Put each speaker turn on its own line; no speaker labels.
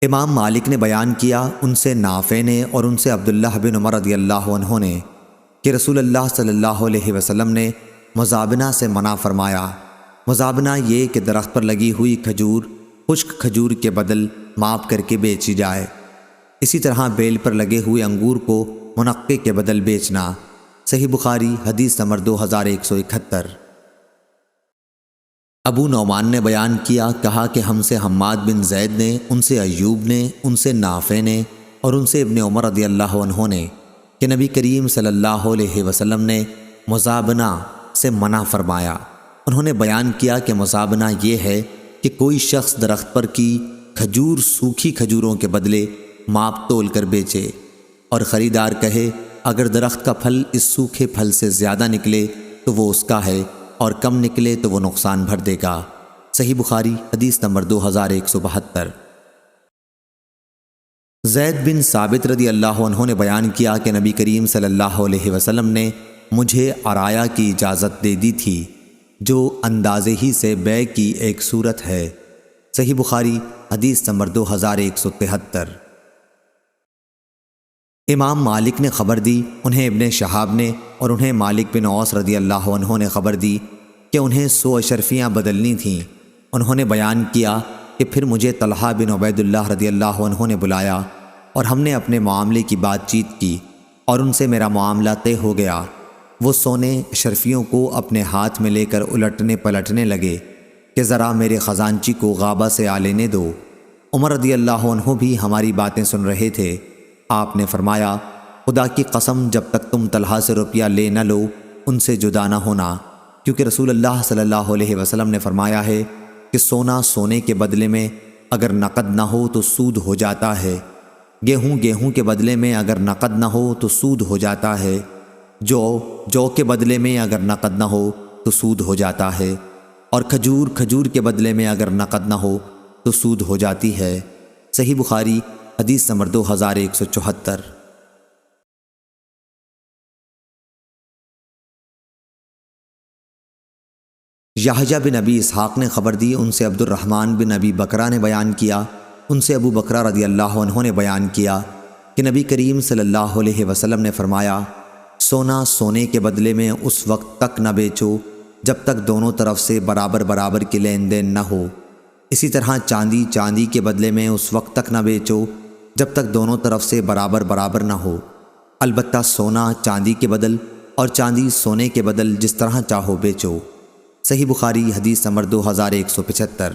امام مالک نے بیان کیا ان سے نافع نے اور ان سے عبداللہ بن عمر رضی اللہ عنہ نے کہ رسول اللہ صلی اللہ علیہ وسلم نے مزابنہ سے منع فرمایا۔ مزابنہ یہ کہ درخت پر لگی ہوئی کھجور خشک کھجور کے بدل ماپ کر کے بیچی جائے، اسی طرح بیل پر لگے ہوئے انگور کو منقے کے بدل بیچنا۔ صحیح بخاری حدیث نمبر 2171۔ ابو نعمان نے بیان کیا، کہا کہ ہم سے حماد بن زید نے، ان سے ایوب نے، ان سے نافع نے اور ان سے ابن عمر رضی اللہ عنہ نے کہ نبی کریم صلی اللہ علیہ وسلم نے مزابنہ سے منع فرمایا۔ انہوں نے بیان کیا کہ مزابنہ یہ ہے کہ کوئی شخص درخت پر کی کھجور سوکھی کھجوروں کے بدلے ماپ تول کر بیچے اور خریدار کہے اگر درخت کا پھل اس سوکھے پھل سے زیادہ نکلے تو وہ اس کا ہے اور کم نکلے تو وہ نقصان بھر دے گا۔ صحیح بخاری حدیث نمبر 2172۔ زید بن ثابت رضی اللہ عنہ نے بیان کیا کہ نبی کریم صلی اللہ علیہ وسلم نے مجھے عرایا کی اجازت دے دی تھی، جو اندازے ہی سے بیع کی ایک صورت ہے۔ صحیح بخاری حدیث نمبر 2173۔ امام مالک نے خبر دی، انہیں ابن شہاب نے اور انہیں مالک بن اوس رضی اللہ عنہ نے خبر دی کہ انہیں 100 اشرفیاں بدلنی تھیں۔ انہوں نے بیان کیا کہ پھر مجھے طلحہ بن عبید اللہ رضی اللہ عنہ نے بلایا اور ہم نے اپنے معاملے کی بات چیت کی اور ان سے میرا معاملہ طے ہو گیا۔ وہ سونے اشرفیوں کو اپنے ہاتھ میں لے کر الٹنے پلٹنے لگے کہ ذرا میرے خزانچی کو غابہ سے آ لینے دو۔ عمر رضی اللہ عنہ بھی ہماری باتیں سن رہے تھے۔ آپ نے فرمایا خدا کی قسم جب تک تم طلحہ سے روپیہ لے نہ لو ان سے جدا نہ ہونا، کیونکہ رسول اللہ صلی اللہ علیہ وسلم نے فرمایا ہے کہ سونا سونے کے بدلے میں اگر نقد نہ ہو تو سود ہو جاتا ہے، گیہوں کے بدلے میں اگر نقد نہ ہو تو سود ہو جاتا ہے، جو کے بدلے میں اگر نقد نہ ہو تو سود ہو جاتا ہے، اور کھجور کے بدلے میں اگر نقد نہ ہو تو سود ہو جاتی ہے۔ صحیح بخاری حدیث نمبر 2174۔ یحییٰ بن ابی اسحاق نے خبر دی، ان سے عبد الرحمن بن ابی بکرہ نے بیان کیا، ان سے ابو بکرہ رضی اللہ عنہ نے بیان کیا کہ نبی کریم صلی اللہ علیہ وسلم نے فرمایا سونا سونے کے بدلے میں اس وقت تک نہ بیچو جب تک دونوں طرف سے برابر کے لین دین نہ ہو، اسی طرح چاندی کے بدلے میں اس وقت تک نہ بیچو جب تک دونوں طرف سے برابر نہ ہو، البتہ سونا چاندی کے بدل اور چاندی سونے کے بدل جس طرح چاہو بیچو۔ صحیح بخاری حدیث نمبر 2175۔